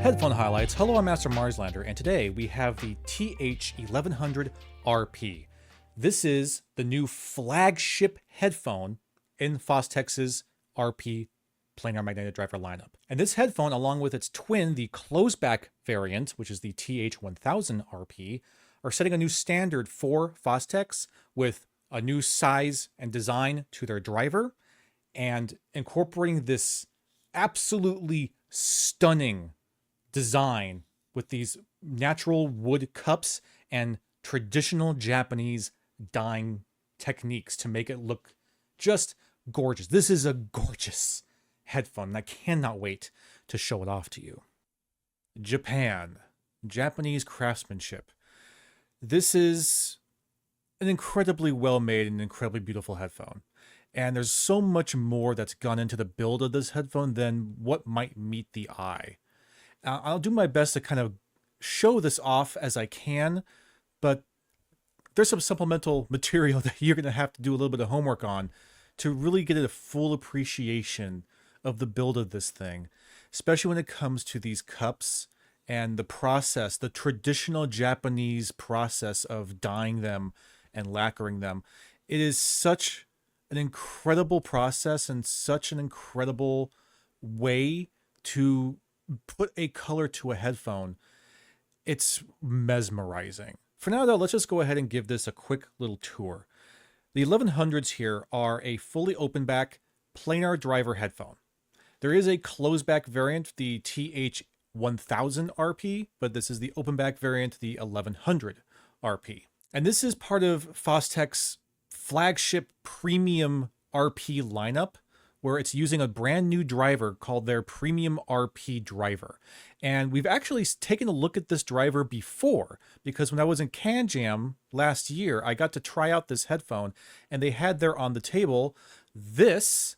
Headphone highlights. Hello, I'm Master Marslander, and today we have the TH1100RP. This is the new flagship headphone in Fostex's RP planar magnetic driver lineup. And this headphone, along with its twin, the closed-back variant, which is the TH1100RP, are setting a new standard for Fostex with a new size and design to their driver and incorporating this absolutely stunning design with these natural wood cups and traditional Japanese dyeing techniques to make it look just gorgeous. This is a gorgeous headphone, and I cannot wait to show it off to you. Japan. Japanese craftsmanship. This is an incredibly well-made and incredibly beautiful headphone. And there's so much more that's gone into the build of this headphone than what might meet the eye. I'll do my best to kind of show this off as I can, but there's some supplemental material that you're going to have to do a little bit of homework on to really get a full appreciation of the build of this thing, especially when it comes to these cups and the process, the traditional Japanese process of dyeing them and lacquering them. It is such an incredible process and such an incredible way to put a color to a headphone. It's mesmerizing. For now though, let's just go ahead and give this a quick little tour. The 1100s here are a fully open back planar driver headphone. There is a closed back variant, the TH1100RP, but this is the open back variant, the 1100RP. And this is part of Fostex flagship premium RP lineup, where it's using a brand new driver called their premium RP driver. And we've actually taken a look at this driver before, because when I was in Can Jam last year, I got to try out this headphone, and they had there on the table this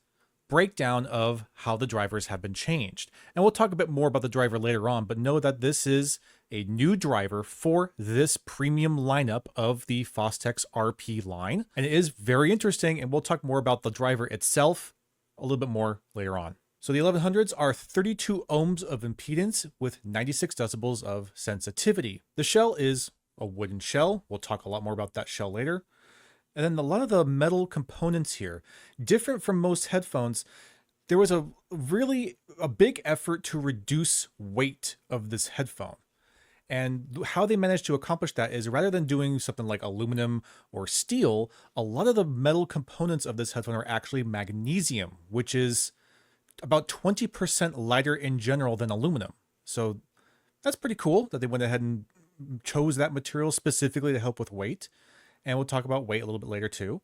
breakdown of how the drivers have been changed. And we'll talk a bit more about the driver later on, but know that this is a new driver for this premium lineup of the Fostex RP line. And it is very interesting, and we'll talk more about the driver itself a little bit more later on. So the 1100s are 32 ohms of impedance with 96 decibels of sensitivity. The shell is a wooden shell. We'll talk a lot more about that shell later. And then a lot of the metal components here, different from most headphones, there was a big effort to reduce weight of this headphone. And how they managed to accomplish that is, rather than doing something like aluminum or steel, a lot of the metal components of this headphone are actually magnesium, which is about 20% lighter in general than aluminum. So that's pretty cool that they went ahead and chose that material specifically to help with weight. And we'll talk about weight a little bit later too.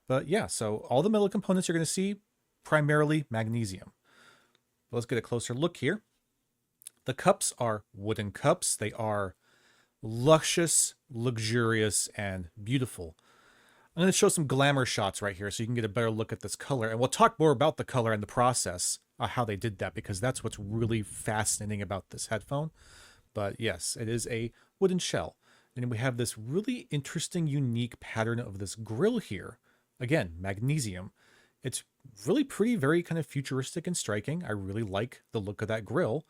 But yeah, so all the metal components you're going to see, primarily magnesium. Let's get a closer look here. The cups are wooden cups. They are luscious, luxurious, and beautiful. I'm going to show some glamour shots right here so you can get a better look at this color. And we'll talk more about the color and the process, how they did that, because that's what's really fascinating about this headphone. But yes, it is a wooden shell. And we have this really interesting, unique pattern of this grill here. Again, magnesium. It's really pretty, very kind of futuristic and striking. I really like the look of that grill.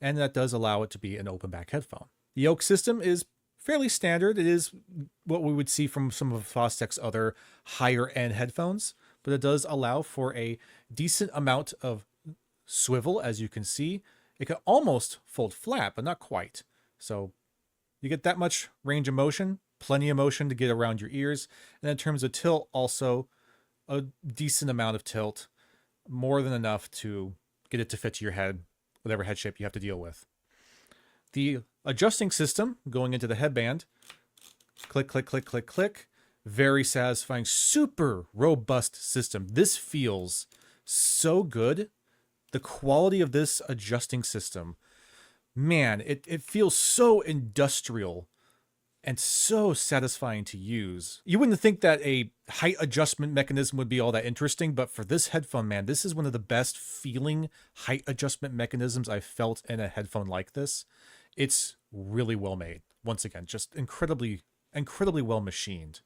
And that does allow it to be an open back headphone. The yoke system is fairly standard. It is what we would see from some of Fostex's other higher end headphones, but it does allow for a decent amount of swivel, as you can see. It can almost fold flat, but not quite. So you get that much range of motion, plenty of motion to get around your ears. And in terms of tilt, also a decent amount of tilt, more than enough to get it to fit to your head, whatever head shape you have to deal with. The adjusting system going into the headband, click, click, click, click, click. Very satisfying, super robust system. This feels so good. The quality of this adjusting system, man, it feels so industrial and so satisfying to use. You wouldn't think that a height adjustment mechanism would be all that interesting, but for this headphone, man, this is one of the best feeling height adjustment mechanisms I've felt in a headphone like this. It's really well made. Once again, just incredibly well machined.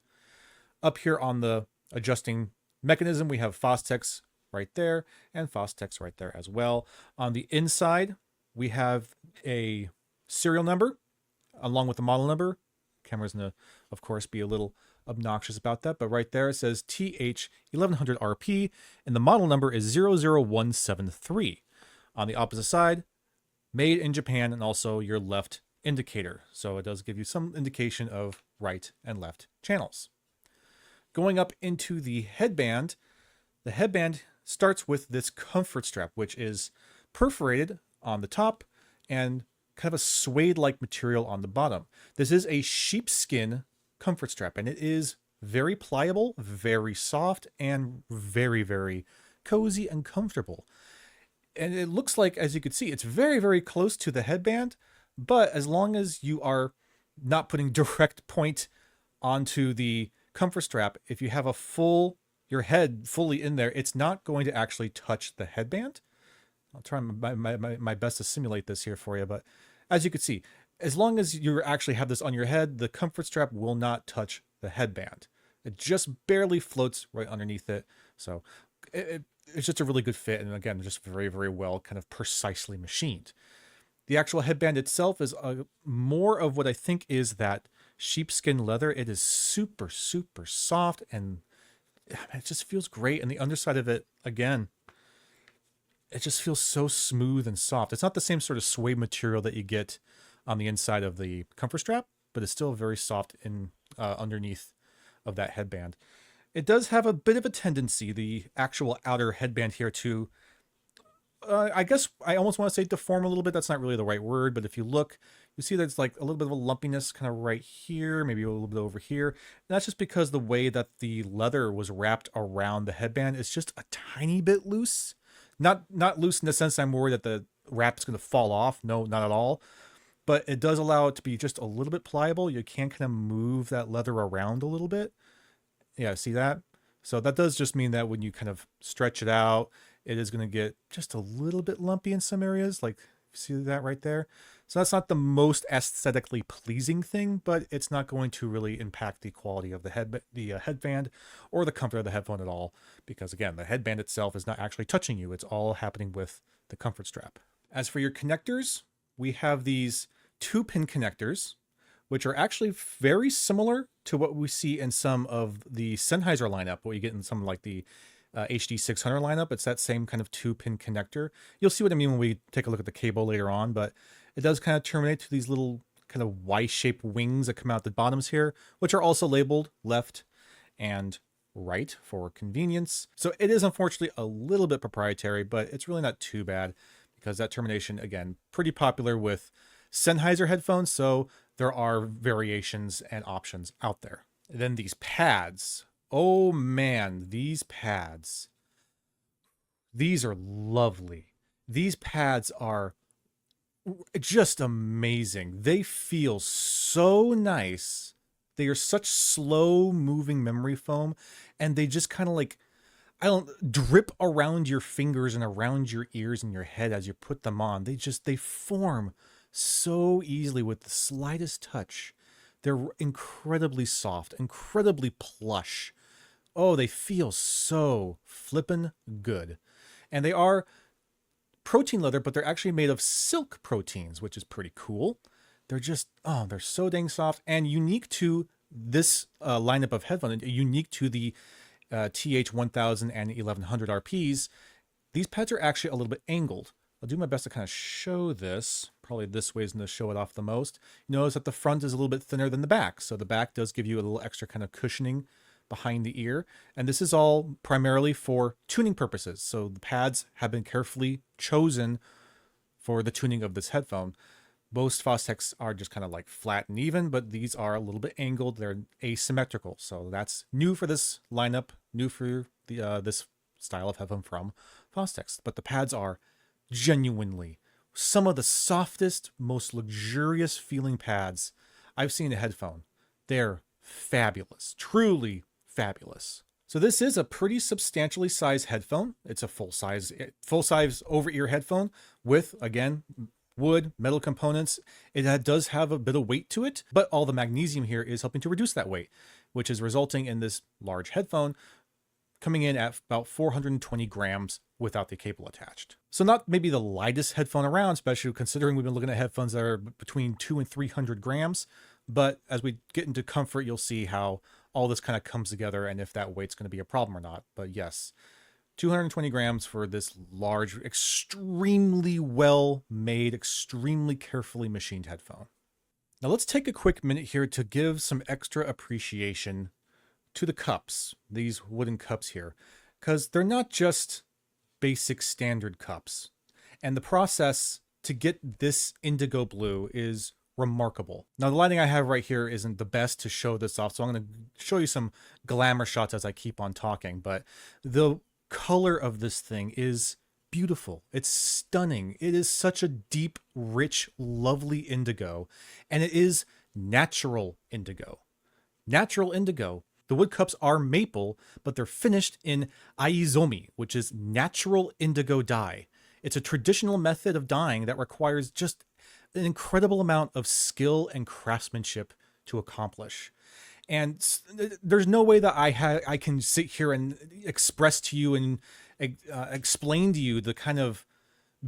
Up here on the adjusting mechanism, we have Fostex right there and Fostex right there as well. On the inside, we have a serial number along with the model number. Camera's gonna, of course, be a little obnoxious about that, but right there it says TH1100RP, and the model number is 00173. On the opposite side, made in Japan, and also your left indicator. So it does give you some indication of right and left channels. Going up into the headband starts with this comfort strap, which is perforated on the top and kind of a suede-like material on the bottom. This is a sheepskin comfort strap, and it is very pliable, very soft, and very, very cozy and comfortable. And it looks like, as you can see, it's very, very close to the headband, but as long as you are not putting direct point onto the comfort strap, if you have your head fully in there, it's not going to actually touch the headband. I'll try my best to simulate this here for you, but as you can see, as long as you actually have this on your head, the comfort strap will not touch the headband. It just barely floats right underneath it. So it's just a really good fit. And again, just very, very well kind of precisely machined. The actual headband itself is more of what I think is that sheepskin leather. It is super, super soft, and it just feels great. And the underside of it, again, it just feels so smooth and soft. It's not the same sort of suede material that you get on the inside of the comfort strap, but it's still very soft in underneath of that headband. It does have a bit of a tendency, the actual outer headband here, to I guess I almost want to say deform a little bit. That's not really the right word, but if you look, you see there's like a little bit of a lumpiness kind of right here, maybe a little bit over here. And that's just because the way that the leather was wrapped around the headband is just a tiny bit loose. Not loose in the sense I'm worried that the wrap is going to fall off. No, not at all. But it does allow it to be just a little bit pliable. You can kind of move that leather around a little bit. Yeah, see that? So that does just mean that when you kind of stretch it out, it is going to get just a little bit lumpy in some areas. Like, see that right there? So that's not the most aesthetically pleasing thing, but it's not going to really impact the quality of the headband or the comfort of the headphone at all. Because again, the headband itself is not actually touching you. It's all happening with the comfort strap. As for your connectors, we have these 2-pin connectors, which are actually very similar to what we see in some of the Sennheiser lineup, what you get in some like the HD600 lineup. It's that same kind of 2-pin connector. You'll see what I mean when we take a look at the cable later on, but it does kind of terminate to these little kind of Y-shaped wings that come out the bottoms here, which are also labeled left and right for convenience. So it is unfortunately a little bit proprietary, but it's really not too bad because that termination, again, pretty popular with Sennheiser headphones, so there are variations and options out there. And then these pads. Oh man, these pads. These are lovely. These pads are just amazing. They feel so nice. They are such slow moving memory foam, and they just kind of like, I don't drip around your fingers and around your ears and your head as you put them on. They form so easily with the slightest touch. They're incredibly soft, incredibly plush. Oh, they feel so flippin' good. And they are protein leather, but they're actually made of silk proteins, which is pretty cool. They're just, oh, they're so dang soft and unique to this lineup of headphones, unique to the TH1000 and 1100RPs. These pads are actually a little bit angled. I'll do my best to kind of show this. Probably this way is going to show it off the most. You notice that the front is a little bit thinner than the back. So the back does give you a little extra kind of cushioning behind the ear. And this is all primarily for tuning purposes. So the pads have been carefully chosen for the tuning of this headphone. Most Fostex are just kind of like flat and even, but these are a little bit angled. They're asymmetrical. So that's new for this lineup, new for the this style of headphone from Fostex. But the pads are genuinely some of the softest, most luxurious feeling pads I've seen in a headphone. They're fabulous, truly fabulous. So this is a pretty substantially sized headphone. It's a full size over-ear headphone with, again, wood, metal components. It does have a bit of weight to it, but all the magnesium here is helping to reduce that weight, which is resulting in this large headphone coming in at about 420 grams without the cable attached. So not maybe the lightest headphone around, especially considering we've been looking at headphones that are between 200 and 300 grams. But as we get into comfort, you'll see how all this kind of comes together and if that weight's going to be a problem or not. But yes, 220 grams for this large, extremely well made, extremely carefully machined headphone. Now let's take a quick minute here to give some extra appreciation to the cups, these wooden cups here, because they're not just basic standard cups. And the process to get this indigo blue is remarkable. Now the lighting I have right here isn't the best to show this off, so I'm going to show you some glamour shots as I keep on talking, but the color of this thing is beautiful. It's stunning. It is such a deep, rich, lovely indigo, and it is natural indigo. Natural indigo. The wood cups are maple, but they're finished in aizomi, which is natural indigo dye. It's a traditional method of dyeing that requires just an incredible amount of skill and craftsmanship to accomplish. And there's no way that I can sit here and express to you and explain to you the kind of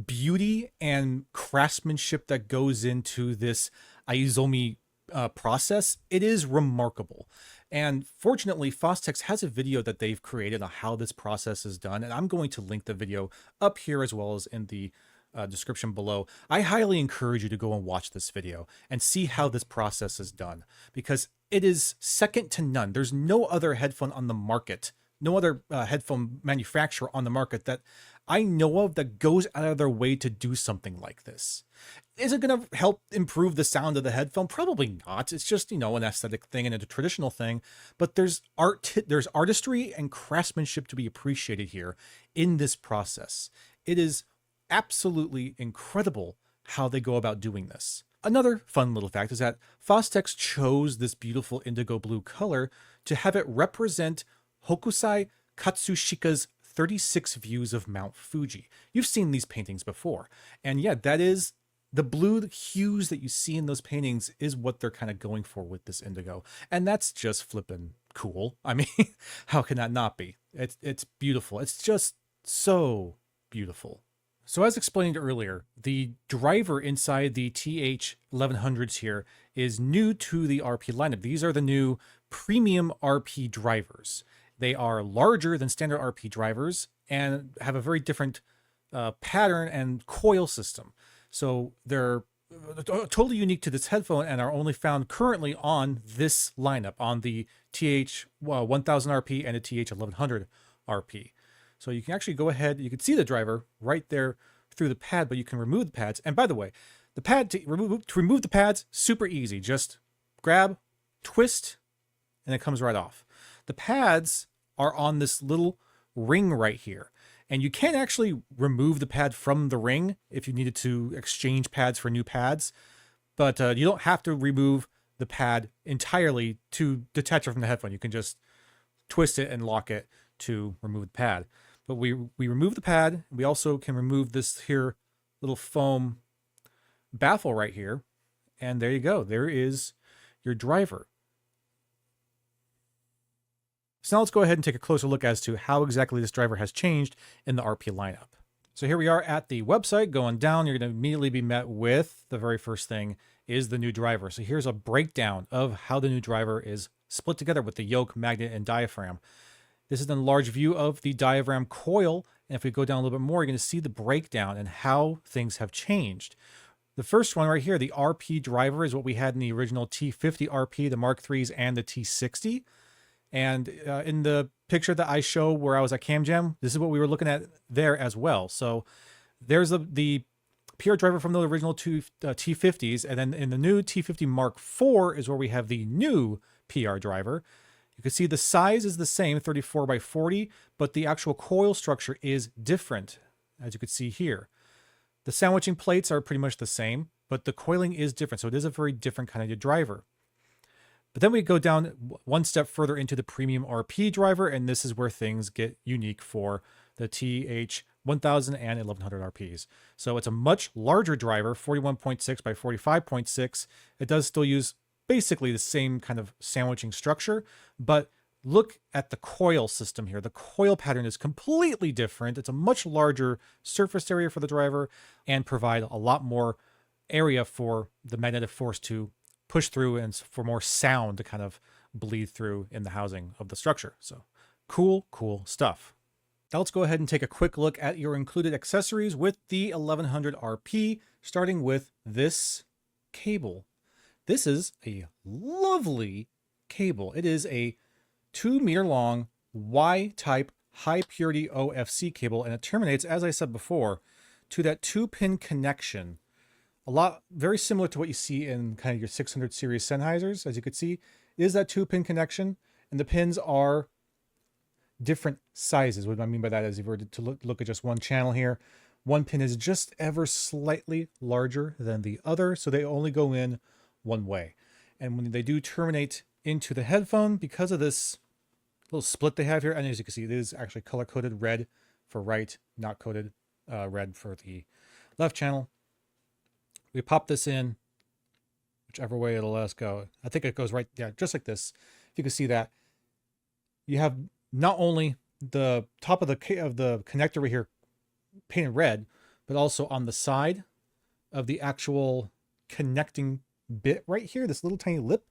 beauty and craftsmanship that goes into this aizomi process. It is remarkable. And fortunately, Fostex has a video that they've created on how this process is done. And I'm going to link the video up here as well as in the description below. I highly encourage you to go and watch this video and see how this process is done, because it is second to none. There's no other headphone on the market, no other headphone manufacturer on the market that I know of that goes out of their way to do something like this. Is it going to help improve the sound of the headphone? Probably not. It's just, an aesthetic thing and a traditional thing, but there's artistry and craftsmanship to be appreciated here in this process. It is absolutely incredible how they go about doing this. Another fun little fact is that Fostex chose this beautiful indigo blue color to have it represent Hokusai Katsushika's 36 Views of Mount Fuji. You've seen these paintings before. And yeah, that is the blue hues that you see in those paintings is what they're kind of going for with this indigo. And that's just flippin' cool. I mean, how can that not be? It's beautiful. It's just so beautiful. So as explained earlier, the driver inside the TH1100s here is new to the RP lineup. These are the new premium RP drivers. They are larger than standard RP drivers and have a very different pattern and coil system. So they're totally unique to this headphone and are only found currently on this lineup, on the TH1000RP and the TH1100RP. So you can actually go ahead, you can see the driver right there through the pad, but you can remove the pads. And by the way, the pad to remove the pads, super easy. Just grab, twist, and it comes right off. The pads are on this little ring right here. And you can actually remove the pad from the ring if you needed to exchange pads for new pads. But you don't have to remove the pad entirely to detach it from the headphone. You can just twist it and lock it to remove the pad. But we remove the pad. We also can remove this here little foam baffle right here. And there you go. There is your driver. So now let's go ahead and take a closer look as to how exactly this driver has changed in the RP lineup. So here we are at the website. Going down, you're going to immediately be met with the very first thing is the new driver. So here's a breakdown of how the new driver is split together with the yoke, magnet, and diaphragm. This is a large view of the diaphragm coil. And if we go down a little bit more, you're going to see the breakdown and how things have changed. The first one right here, the RP driver, is what we had in the original T50 RP, the Mark IIIs, and the T60. And in the picture that I show where I was at Cam Jam, this is what we were looking at there as well. So there's the PR driver from the original two T50s. And then in the new T50 Mark IV is where we have the new PR driver. You can see the size is the same, 34 by 40, but the actual coil structure is different, as you can see here. The sandwiching plates are pretty much the same, but the coiling is different. So it is a very different kind of driver. But then we go down one step further into the premium RP driver, and this is where things get unique for the TH1000 and 1100 RPs. So it's a much larger driver, 41.6 by 45.6. It does still use basically the same kind of sandwiching structure, but look at the coil system here. The coil pattern is completely different. It's a much larger surface area for the driver and provide a lot more area for the magnetic force to push through and for more sound to kind of bleed through in the housing of the structure. So cool, cool stuff. Now let's go ahead and take a quick look at your included accessories with the 1100RP, starting with this cable. This is a lovely cable. It is a 2-meter long Y-type high purity OFC cable, and it terminates, as I said before, to that 2-pin connection. Very similar to what you see in kind of your 600 series Sennheisers. As you can see, it is that 2-pin connection, and the pins are different sizes. What I mean by that is if you were to look at just one channel here, one pin is just ever slightly larger than the other, so they only go in one way. And when they do terminate into the headphone, because of this little split they have here, and as you can see, it is actually color-coded red for right, not coded red for the left channel. We pop this in, whichever way it'll let us go. I think it goes right, yeah, just like this. If you can see that, you have not only the top of the connector right here painted red, but also on the side of the actual connecting bit right here, this little tiny lip,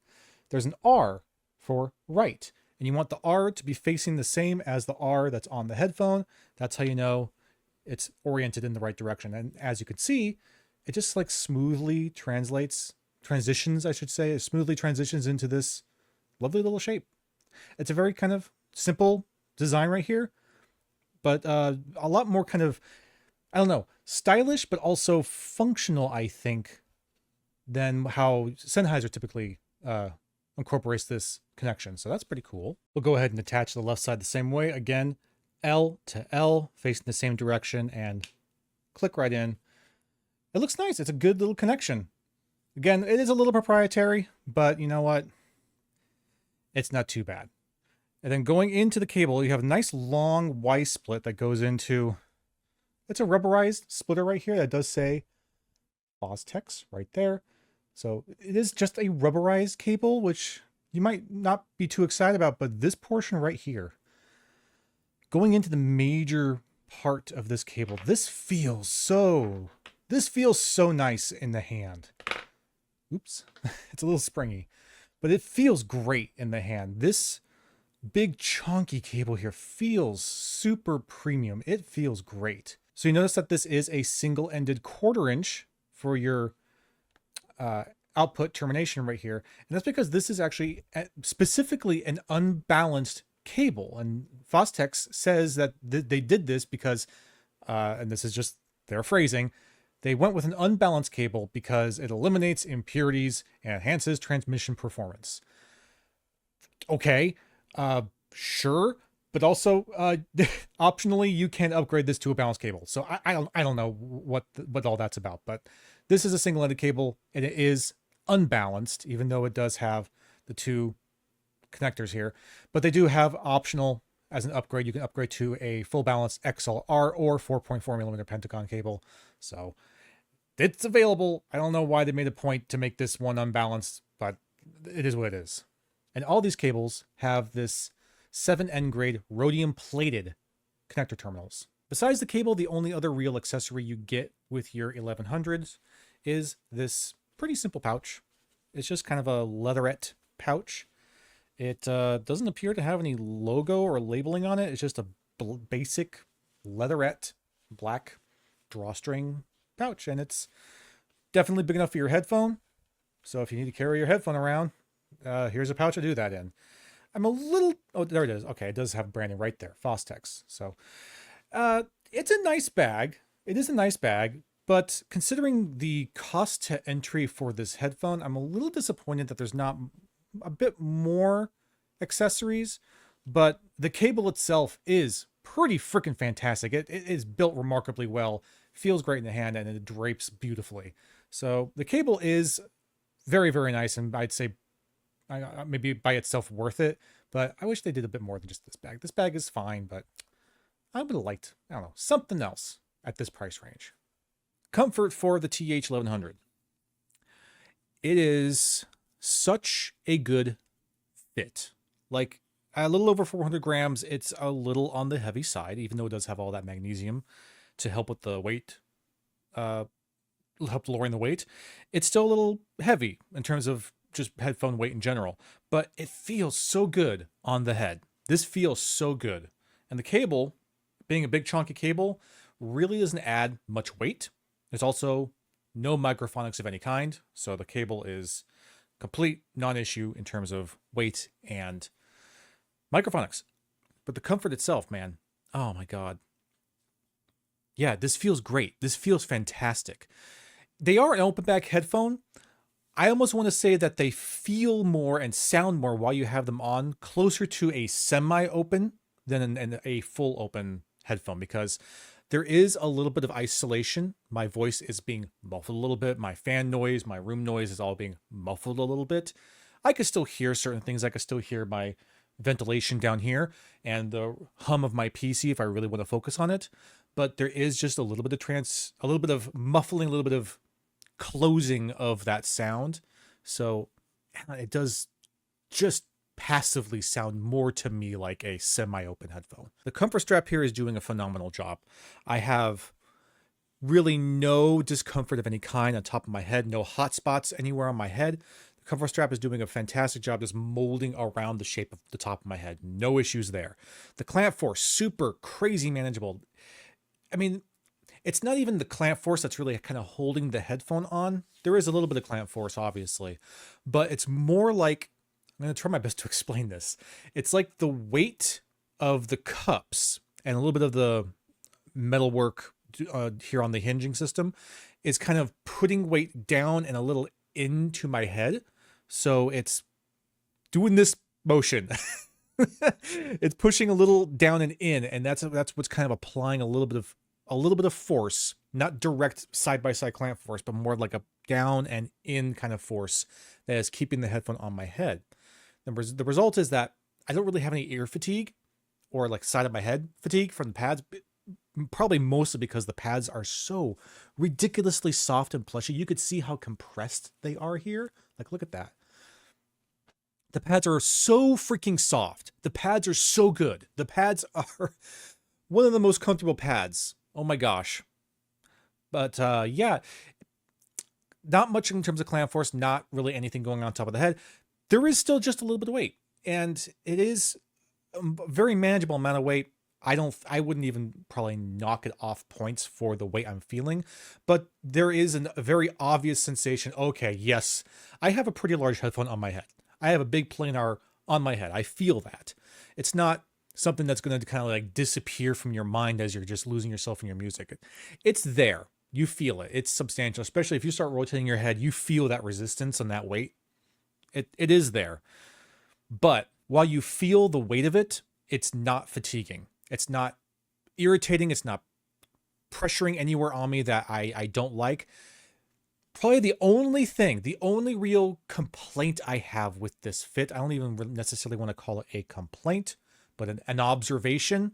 there's an R for right. And you want the R to be facing the same as the R that's on the headphone. That's how you know it's oriented in the right direction. And as you can see, it just like smoothly transitions, I should say. It smoothly transitions into this lovely little shape. It's a very kind of simple design right here, but a lot more kind of, I don't know, stylish, but also functional, I think, than how Sennheiser typically incorporates this connection. So that's pretty cool. We'll go ahead and attach the left side the same way. Again, L to L, facing the same direction, and click right in. It looks nice. It's a good little connection. Again, it is a little proprietary, but you know what? It's not too bad. And then going into the cable, you have a nice long Y split that goes into, it's a rubberized splitter right here that does say Fostex right there. So it is just a rubberized cable, which you might not be too excited about, but this portion right here, going into the major part of this cable, this feels so nice in the hand. Oops, it's a little springy, but it feels great in the hand. This big chunky cable here feels super premium. It feels great. So you notice that this is a single-ended 1/4 inch for your output termination right here. And that's because this is actually specifically an unbalanced cable. And Fostex says that they did this because, and this is just their phrasing, they went with an unbalanced cable because it eliminates impurities and enhances transmission performance. Okay, sure. But also, optionally, you can upgrade this to a balanced cable. So I don't know what all that's about, but this is a single-ended cable, and it is unbalanced, even though it does have the 2 connectors here. But they do have optional, as an upgrade, you can upgrade to a full balanced XLR or 4.4mm Pentagon cable. So it's available. I don't know why they made a point to make this one unbalanced, but it is what it is. And all these cables have this 7N grade rhodium plated connector terminals. Besides the cable, the only other real accessory you get with your 1100s is this pretty simple pouch. It's just kind of a leatherette pouch. It doesn't appear to have any logo or labeling on it. It's just a basic leatherette black drawstring pouch, and it's definitely big enough for your headphone. So if you need to carry your headphone around, here's a pouch to do that in. I'm a little, oh, there it is. Okay, it does have branding right there, Fostex. So it's a nice bag. It is a nice bag, but considering the cost to entry for this headphone, I'm a little disappointed that there's not a bit more accessories, but the cable itself is pretty freaking fantastic. It is built remarkably well, feels great in the hand, and it drapes beautifully. So the cable is very, very nice, and I'd say maybe by itself worth it, but I wish they did a bit more than just this bag. This bag is fine, but I would have liked, I don't know, something else at this price range. Comfort for the TH1100. It is such a good fit. Like, At a little over 400 grams, it's a little on the heavy side, even though it does have all that magnesium to help with the weight, help lowering the weight. It's still a little heavy in terms of just headphone weight in general, but it feels so good on the head. This feels so good. And the cable, being a big chunky cable, really doesn't add much weight. There's also no microphonics of any kind, so the cable is complete non-issue in terms of weight and microphonics. But the comfort itself, man, oh my God. Yeah, this feels great. This feels fantastic. They are an open back headphone. I almost want to say that they feel more and sound more while you have them on, closer to a semi-open than a full open headphone, because there is a little bit of isolation. My voice is being muffled a little bit. My fan noise, my room noise is all being muffled a little bit. I could still hear certain things. I could still hear my ventilation down here and the hum of my PC if I really want to focus on it. But there is just a little bit of a little bit of muffling, a little bit of closing of that sound. So it does just passively sound more to me like a semi-open headphone. The comfort strap here is doing a phenomenal job. I have really no discomfort of any kind on top of my head, no hot spots anywhere on my head. The comfort strap is doing a fantastic job just molding around the shape of the top of my head. No issues there. The clamp force, super crazy manageable. I mean, it's not even the clamp force that's really kind of holding the headphone on. There is a little bit of clamp force, obviously, but it's more like, I'm going to try my best to explain this. It's like the weight of the cups and a little bit of the metalwork here on the hinging system is kind of putting weight down and a little into my head. So it's doing this motion. It's pushing a little down and in, and that's what's kind of applying a little bit of force, not direct side-by-side clamp force, but more like a down and in kind of force that is keeping the headphone on my head. The result is that I don't really have any ear fatigue or like side of my head fatigue from the pads, probably mostly because the pads are so ridiculously soft and plushy. You could see how compressed they are here. Like, look at that. The pads are so freaking soft. The pads are so good. The pads are one of the most comfortable pads. Oh my gosh. But yeah, not much in terms of clamp force, not really anything going on top of the head. There is still just a little bit of weight, and it is a very manageable amount of weight. I wouldn't even probably knock it off points for the weight I'm feeling, but there is a very obvious sensation. Okay, yes, I have a pretty large headphone on my head. I have a big planar on my head. I feel that. It's not something that's going to kind of like disappear from your mind as you're just losing yourself in your music. It's there. You feel it. It's substantial, especially if you start rotating your head, you feel that resistance and that weight. It is there. But while you feel the weight of it, it's not fatiguing. It's not irritating. It's not pressuring anywhere on me that I don't like. Probably the only real complaint I have with this fit, I don't even necessarily want to call it a complaint, but an observation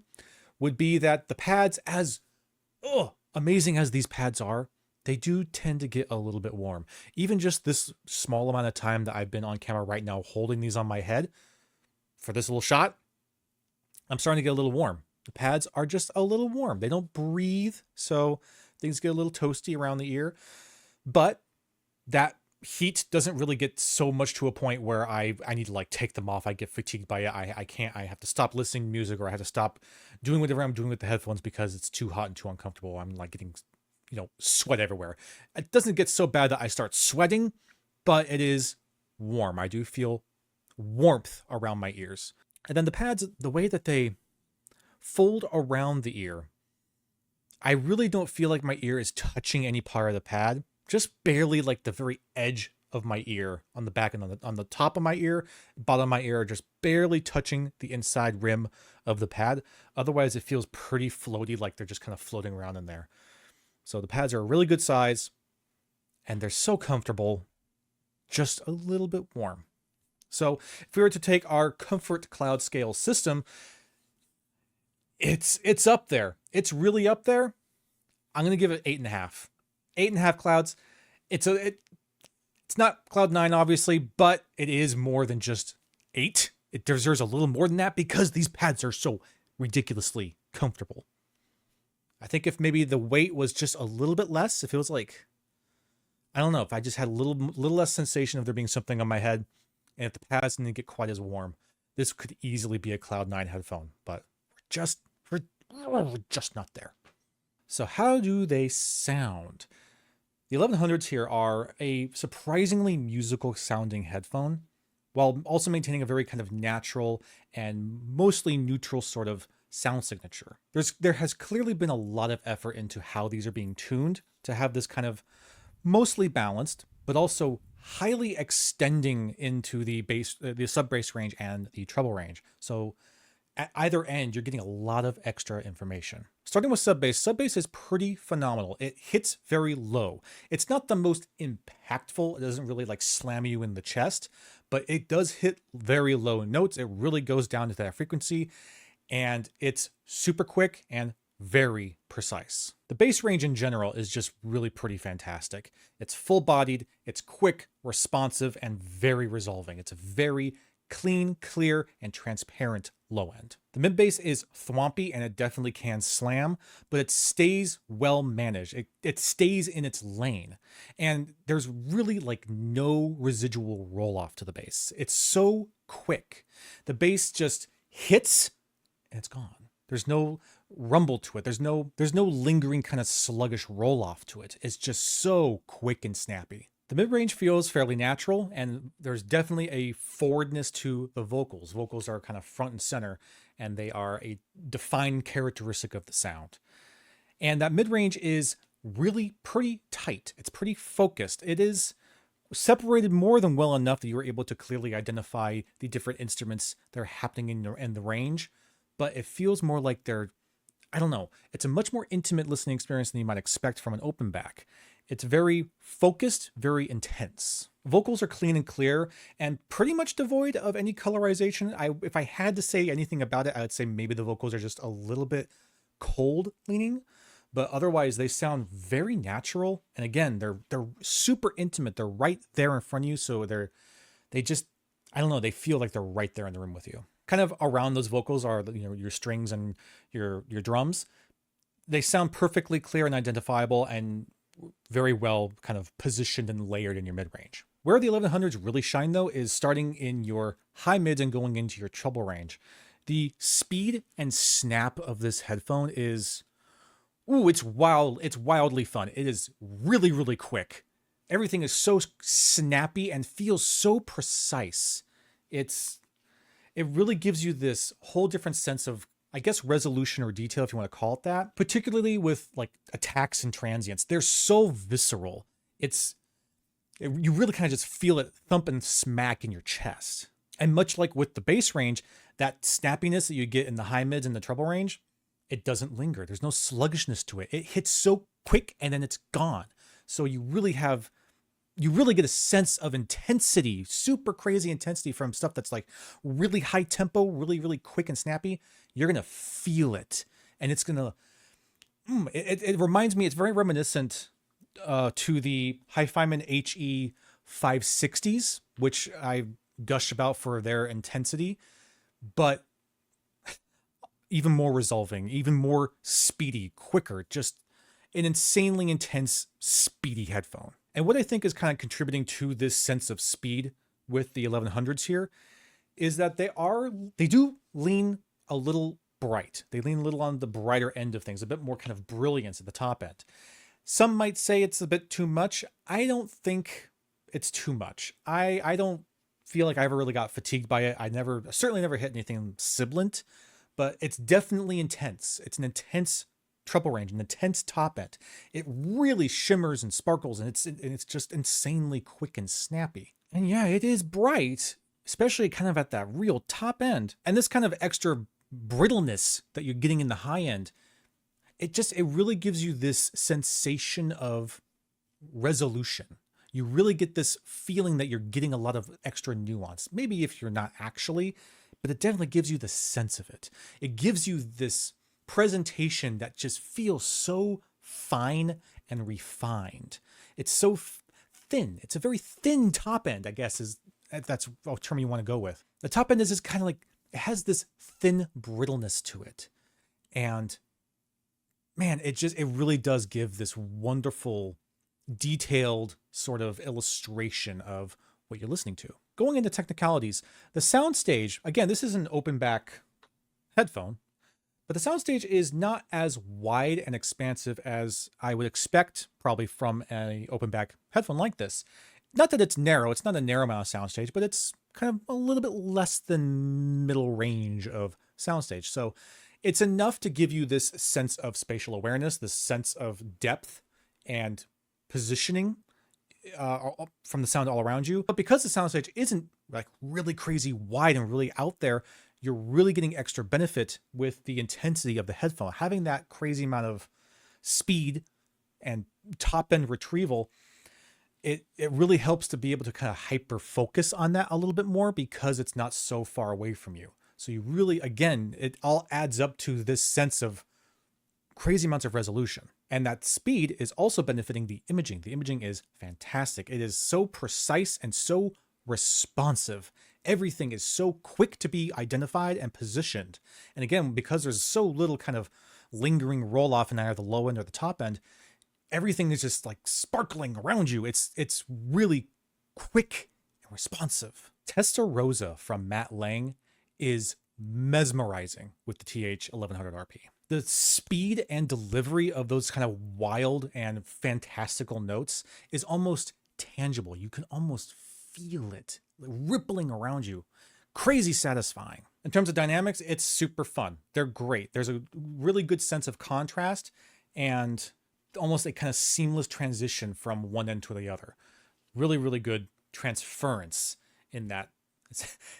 would be that the pads, as amazing as these pads are, they do tend to get a little bit warm. Even just this small amount of time that I've been on camera right now holding these on my head for this little shot, I'm starting to get a little warm. The pads are just a little warm. They don't breathe, so things get a little toasty around the ear. But that heat doesn't really get so much to a point where I need to like take them off. I get fatigued by it. I can't. I have to stop listening to music, or I have to stop doing whatever I'm doing with the headphones because it's too hot and too uncomfortable. I'm like getting, sweat everywhere. It doesn't get so bad that I start sweating, but it is warm. I do feel warmth around my ears. And then the pads, the way that they fold around the ear, I really don't feel like my ear is touching any part of the pad. Just barely, like the very edge of my ear on the back and on the top of my ear, bottom of my ear, just barely touching the inside rim of the pad. Otherwise, it feels pretty floaty, like they're just kind of floating around in there. So the pads are a really good size, and they're so comfortable, just a little bit warm. So if we were to take our comfort cloud scale system, it's up there. It's really up there. I'm going to give it 8.5. 8.5 clouds. It's not Cloud 9, obviously, but it is more than just 8. it deserves a little more than that because these pads are so ridiculously comfortable. I think if maybe the weight was just a little bit less, if it was like, I don't know, if I just had a little less sensation of there being something on my head, and if the pads didn't get quite as warm, this could easily be a Cloud 9 headphone, but we're just not there. So how do they sound? The 1100s here are a surprisingly musical sounding headphone, while also maintaining a very kind of natural and mostly neutral sort of sound signature. There has clearly been a lot of effort into how these are being tuned to have this kind of mostly balanced, but also highly extending into the bass, the sub bass range and the treble range. So at either end, you're getting a lot of extra information. Starting with sub bass is pretty phenomenal. It hits very low. It's not the most impactful. It doesn't really like slam you in the chest, but it does hit very low notes. It really goes down to that frequency, and it's super quick and very precise. The bass range in general is just really pretty fantastic. It's full-bodied, it's quick, responsive, and very resolving. It's a very clean, clear, and transparent low end. The mid bass is thwompy and it definitely can slam, but it stays well managed. It stays in its lane, and there's really like no residual roll off to the bass. It's so quick. The bass just hits and it's gone. There's no rumble to it. There's no lingering kind of sluggish roll off to it. It's just so quick and snappy. The mid-range feels fairly natural, and there's definitely a forwardness to the vocals. Vocals are kind of front and center, and they are a defined characteristic of the sound. And that mid-range is really pretty tight. It's pretty focused. It is separated more than well enough that you were able to clearly identify the different instruments that are happening in the range, but it feels more like they're, I don't know, it's a much more intimate listening experience than you might expect from an open back. It's very focused, very intense. Vocals are clean and clear and pretty much devoid of any colorization. If I had to say anything about it, I would say maybe the vocals are just a little bit cold leaning, but otherwise they sound very natural. And again, they're super intimate. They're right there in front of you. So they just, I don't know, they feel like they're right there in the room with you. Kind of around those vocals are, you know, your strings and your drums. They sound perfectly clear and identifiable and very well kind of positioned and layered in your mid-range. Where the 1100s really shine though is starting in your high mids and going into your treble range. The speed and snap of this headphone is, it's wild. It's wildly fun. It is really, really quick. Everything is so snappy and feels so precise. It really gives you this whole different sense of, I guess, resolution or detail, if you want to call it that, particularly with like attacks and transients. They're so visceral. You really kind of just feel it thump and smack in your chest. And much like with the bass range, that snappiness that you get in the high mids and the treble range, it doesn't linger. There's no sluggishness to it. It hits so quick and then it's gone. So you really get a sense of intensity, super crazy intensity from stuff that's like really high tempo, really, really quick and snappy. You're going to feel it. And it's going to, it reminds me, it's very reminiscent to the Hi-Fiman HE 560s, which I gush about for their intensity, but even more resolving, even more speedy, quicker, just an insanely intense, speedy headphone. And what I think is kind of contributing to this sense of speed with the 1100s here is that they do lean a little bright. They lean a little on the brighter end of things, a bit more kind of brilliance at the top end. Some might say it's a bit too much. I don't think it's too much. I don't feel like I ever really got fatigued by it. I certainly never hit anything sibilant, but it's definitely intense. It's an intense treble range, an intense top end. It really shimmers and sparkles, and it's just insanely quick and snappy. And yeah, it is bright, especially kind of at that real top end. And this kind of extra brittleness that you're getting in the high end, it really gives you this sensation of resolution. You really get this feeling that you're getting a lot of extra nuance. Maybe if you're not actually, but it definitely gives you the sense of it. It gives you this presentation that just feels so fine and refined. It's so thin. It's a very thin top end, I guess, that's a term you want to go with. The top end is just kind of like, it has this thin brittleness to it. And man, it really does give this wonderful, detailed sort of illustration of what you're listening to. Going into technicalities, the soundstage, again, this is an open back headphone, but the soundstage is not as wide and expansive as I would expect probably from an open back headphone like this. Not that it's narrow, it's not a narrow amount of soundstage, but it's kind of a little bit less than middle range of soundstage. So it's enough to give you this sense of spatial awareness, this sense of depth and positioning from the sound all around you. But because the soundstage isn't like really crazy wide and really out there, you're really getting extra benefit with the intensity of the headphone. Having that crazy amount of speed and top end retrieval, it really helps to be able to kind of hyper focus on that a little bit more because it's not so far away from you. So you really, again, it all adds up to this sense of crazy amounts of resolution. And that speed is also benefiting the imaging. The imaging is fantastic. It is so precise and so responsive. Everything is so quick to be identified and positioned. And again, because there's so little kind of lingering roll off in either the low end or the top end, everything is just like sparkling around you. It's really quick and responsive. Testarossa from Matt Lang is mesmerizing with the TH1100RP. The speed and delivery of those kind of wild and fantastical notes is almost tangible. You can almost feel it rippling around you. Crazy satisfying. In terms of dynamics, it's super fun. They're great. There's a really good sense of contrast and almost a kind of seamless transition from one end to the other. Really, really good transference in that.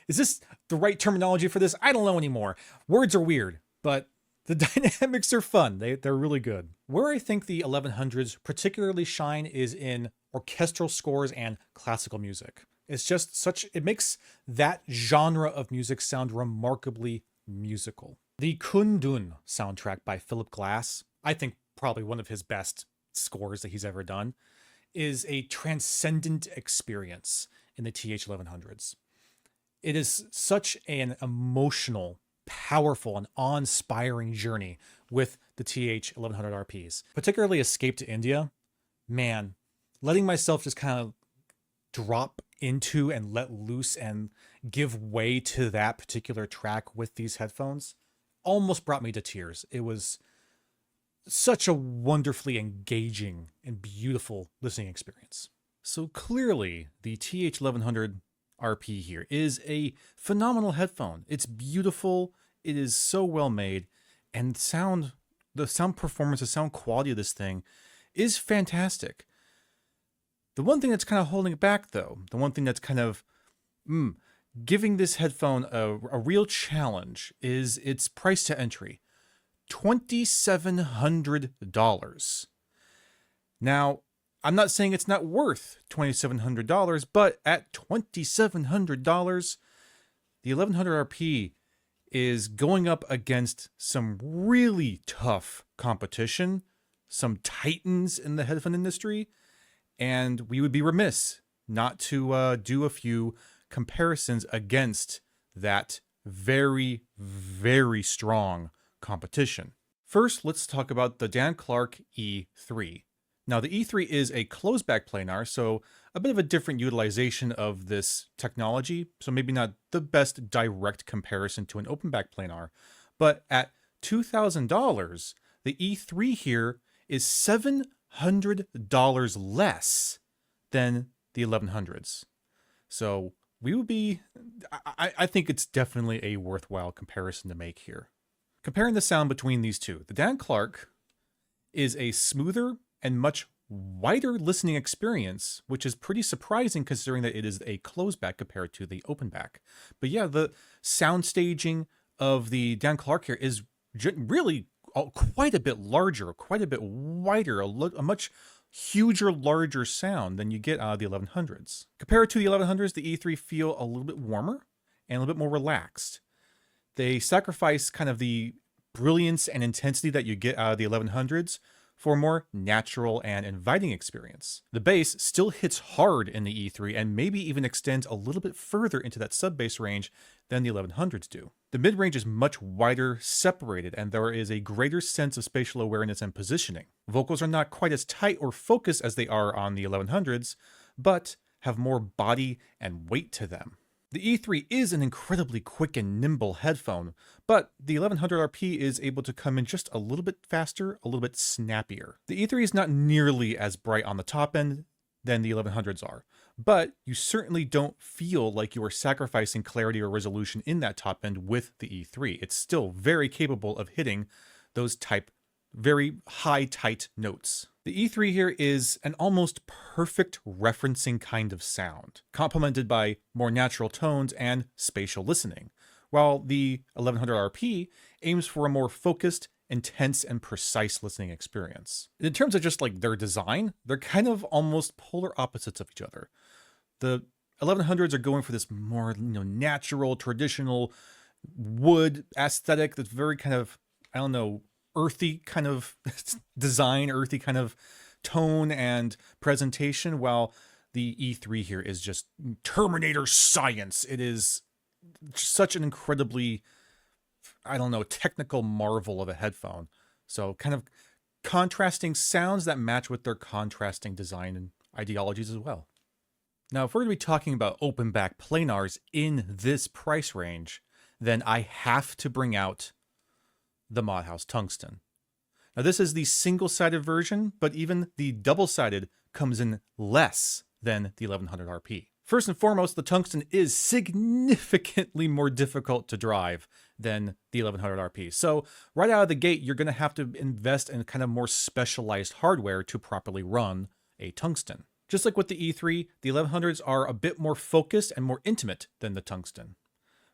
Is this the right terminology for this? I don't know anymore. Words are weird, but the dynamics are fun. They're really good. Where I think the 1100s particularly shine is in orchestral scores and classical music. It's just it makes that genre of music sound remarkably musical. The Kundun soundtrack by Philip Glass, I think probably one of his best scores that he's ever done, is a transcendent experience in the TH1100s. It is such an emotional, powerful, and awe-inspiring journey with the TH1100RPs. Particularly Escape to India. Man, letting myself just kind of drop into and let loose and give way to that particular track with these headphones almost brought me to tears. It was such a wonderfully engaging and beautiful listening experience. So clearly, the TH1100RP here is a phenomenal headphone. It's beautiful, it is so well made, and the sound performance, the sound quality of this thing is fantastic. The one thing that's kind of holding it back, though, the one thing that's kind of giving this headphone a real challenge is its price to entry. $2,700. Now, I'm not saying it's not worth $2,700, but at $2,700, the 1100RP is going up against some really tough competition, some titans in the headphone industry, and we would be remiss not to do a few comparisons against that very, very strong competition. First, let's talk about the Dan Clark E3. Now, the E3 is a closed-back planar, so a bit of a different utilization of this technology, so maybe not the best direct comparison to an open-back planar. But at $2,000, the E3 here is $700 less than the 1100s. So we would be, I think it's definitely a worthwhile comparison to make here. Comparing the sound between these two, the Dan Clark is a smoother and much wider listening experience, which is pretty surprising considering that it is a closed back compared to the open back. But yeah, the sound staging of the Dan Clark here is really quite a bit larger, quite a bit wider, a much huger, larger sound than you get out of the 1100s. Compared to the 1100s, the E3 feel a little bit warmer and a little bit more relaxed. They sacrifice kind of the brilliance and intensity that you get out of the 1100s for a more natural and inviting experience. The bass still hits hard in the E3 and maybe even extends a little bit further into that sub-bass range than the 1100s do. The mid-range is much wider separated, and there is a greater sense of spatial awareness and positioning. Vocals are not quite as tight or focused as they are on the 1100s, but have more body and weight to them. The E3 is an incredibly quick and nimble headphone, but the 1100RP is able to come in just a little bit faster, a little bit snappier. The E3 is not nearly as bright on the top end than the 1100s are, but you certainly don't feel like you are sacrificing clarity or resolution in that top end with the E3. It's still very capable of hitting those very high, tight notes. The E3 here is an almost perfect referencing kind of sound, complemented by more natural tones and spatial listening, while the 1100RP aims for a more focused, intense, and precise listening experience. In terms of just like their design, they're kind of almost polar opposites of each other. The 1100s are going for this more, natural, traditional wood aesthetic that's very kind of, earthy kind of design, earthy kind of tone and presentation, while the E3 here is just Terminator science. It is such an incredibly, technical marvel of a headphone. So kind of contrasting sounds that match with their contrasting design and ideologies as well. Now, if we're going to be talking about open back planars in this price range, then I have to bring out the Modhouse Tungsten. Now, this is the single-sided version, but even the double-sided comes in less than the 1100RP. First and foremost, the Tungsten is significantly more difficult to drive than the 1100RP. So right out of the gate, you're going to have to invest in kind of more specialized hardware to properly run a Tungsten. Just like with the E3, the 1100s are a bit more focused and more intimate than the Tungsten.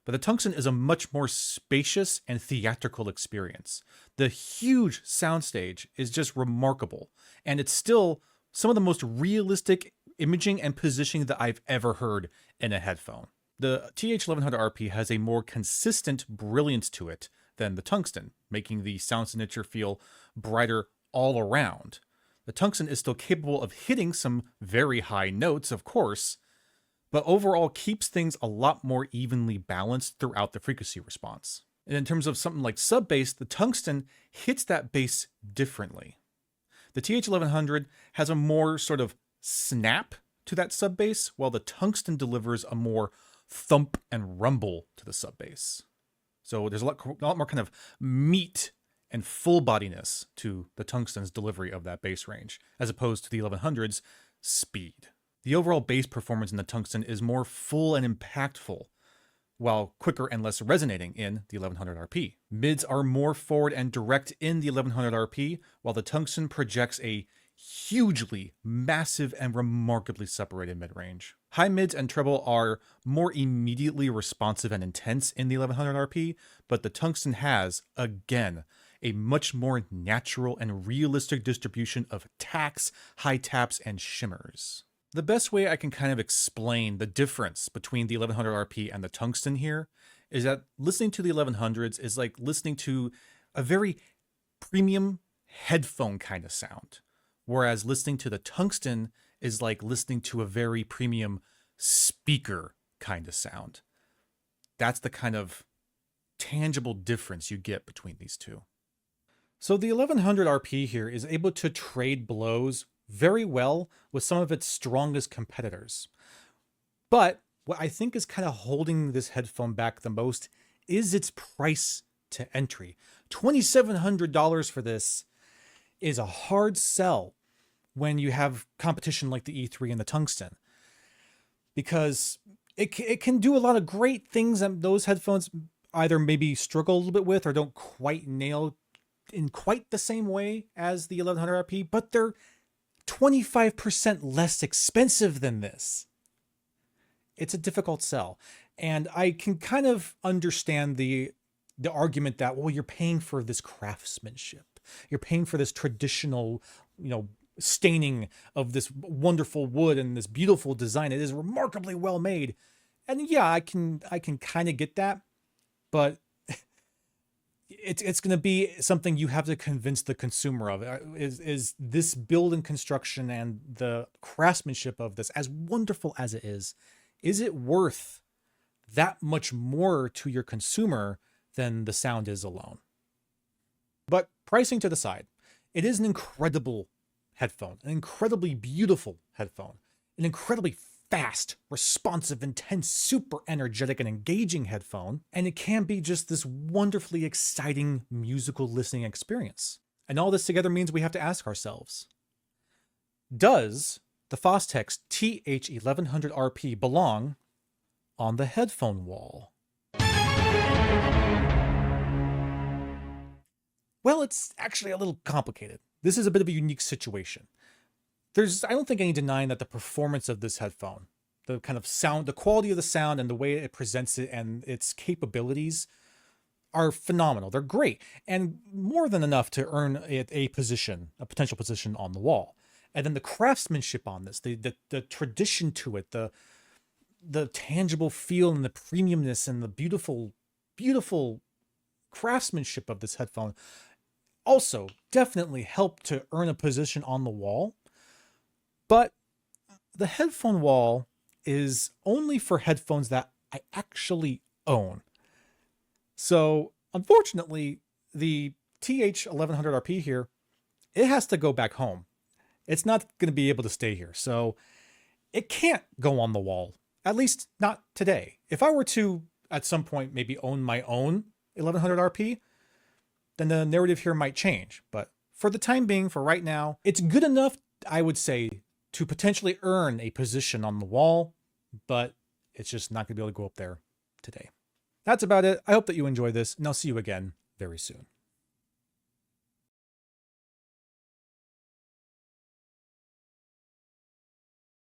But the Tungsten is a much more spacious and theatrical experience. The huge soundstage is just remarkable, and it's still some of the most realistic imaging and positioning that I've ever heard in a headphone. The TH1100RP has a more consistent brilliance to it than the Tungsten, making the sound signature feel brighter all around. The Tungsten is still capable of hitting some very high notes, of course, but overall keeps things a lot more evenly balanced throughout the frequency response. And in terms of something like sub-bass, the Tungsten hits that bass differently. The TH1100 has a more sort of snap to that sub-bass, while the Tungsten delivers a more thump and rumble to the sub-bass. So there's a lot more kind of meat and full bodiness to the Tungsten's delivery of that bass range, as opposed to the 1100's speed. The overall bass performance in the Tungsten is more full and impactful, while quicker and less resonating in the 1100RP. Mids are more forward and direct in the 1100RP, while the Tungsten projects a hugely massive and remarkably separated mid-range. High mids and treble are more immediately responsive and intense in the 1100RP, but the Tungsten has, again, a much more natural and realistic distribution of tacks, high taps, and shimmers. The best way I can kind of explain the difference between the 1100RP and the Tungsten here is that listening to the 1100s is like listening to a very premium headphone kind of sound, whereas listening to the Tungsten is like listening to a very premium speaker kind of sound. That's the kind of tangible difference you get between these two. So the 1100RP here is able to trade blows very well with some of its strongest competitors. But what I think is kind of holding this headphone back the most is its price to entry. $2,700 for this is a hard sell when you have competition like the E3 and the Tungsten, because it can do a lot of great things that those headphones either maybe struggle a little bit with or don't quite nail in quite the same way as the 1100RP, but they're 25% less expensive than this. It's a difficult sell. And I can kind of understand the argument that, well, you're paying for this craftsmanship. You're paying for this traditional, staining of this wonderful wood and this beautiful design. It is remarkably well made. And yeah, I can kind of get that, but it's going to be something you have to convince the consumer of. Is this build and construction and the craftsmanship of this, as wonderful as it is it worth that much more to your consumer than the sound is alone? But pricing to the side, it is an incredible headphone, an incredibly beautiful headphone, an incredibly fast, responsive, intense, super energetic and engaging headphone, and it can be just this wonderfully exciting musical listening experience. And all this together means we have to ask ourselves, does the Fostex TH1100RP belong on the headphone wall? Well, it's actually a little complicated. This is a bit of a unique situation. I don't think any denying that the performance of this headphone, the kind of sound, the quality of the sound and the way it presents it and its capabilities are phenomenal. They're great and more than enough to earn it a potential position on the wall. And then the craftsmanship on this, the tradition to it, the tangible feel and the premiumness and the beautiful, beautiful craftsmanship of this headphone also definitely help to earn a position on the wall. But the headphone wall is only for headphones that I actually own. So unfortunately, the TH1100RP here, it has to go back home. It's not going to be able to stay here. So it can't go on the wall, at least not today. If I were to, at some point, maybe own my own 1100RP, then the narrative here might change. But for the time being, for right now, it's good enough, I would say, to potentially earn a position on the wall, but it's just not going to be able to go up there today. That's about it. I hope that you enjoy this, and I'll see you again very soon.